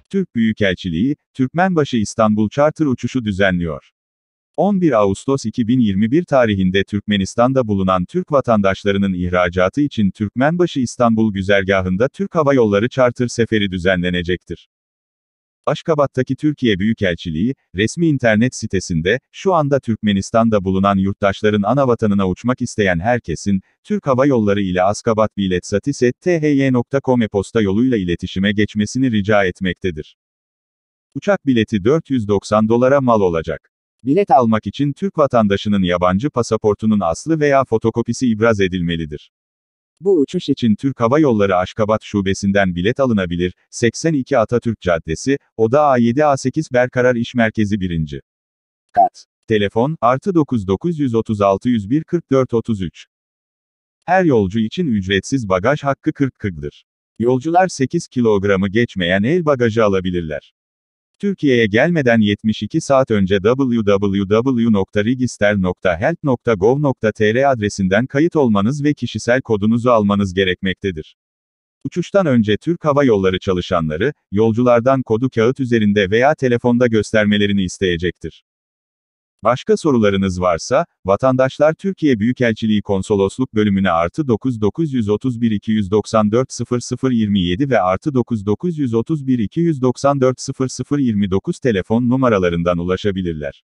Türk Büyükelçiliği, Türkmenbaşı İstanbul charter uçuşu düzenliyor. 11 Ağustos 2021 tarihinde Türkmenistan'da bulunan Türk vatandaşlarının ihracatı için Türkmenbaşı İstanbul güzergahında Türk Hava Yolları charter seferi düzenlenecektir. Aşkabat'taki Türkiye Büyükelçiliği, resmi internet sitesinde, şu anda Türkmenistan'da bulunan yurttaşların anavatanına uçmak isteyen herkesin, Türk Hava Yolları ile askabatbiletsatis@thy.com e-posta yoluyla iletişime geçmesini rica etmektedir. Uçak bileti 490 dolara mal olacak. Bilet almak için Türk vatandaşının yabancı pasaportunun aslı veya fotokopisi ibraz edilmelidir. Bu uçuş için Türk Hava Yolları Aşkabat Şubesi'nden bilet alınabilir. 82 Atatürk Caddesi, Oda A7-A8 Berkarar İş Merkezi 1. Kat. Telefon, +9 936 101 44 33. Her yolcu için ücretsiz bagaj hakkı 40'dır. Yolcular 8 kilogramı geçmeyen el bagajı alabilirler. Türkiye'ye gelmeden 72 saat önce www.register.health.gov.tr adresinden kayıt olmanız ve kişisel kodunuzu almanız gerekmektedir. Uçuştan önce Türk Hava Yolları çalışanları, yolculardan kodu kağıt üzerinde veya telefonda göstermelerini isteyecektir. Başka sorularınız varsa, vatandaşlar Türkiye Büyükelçiliği Konsolosluk bölümüne +9 931 294 0027 ve +9 931 294 0029 telefon numaralarından ulaşabilirler.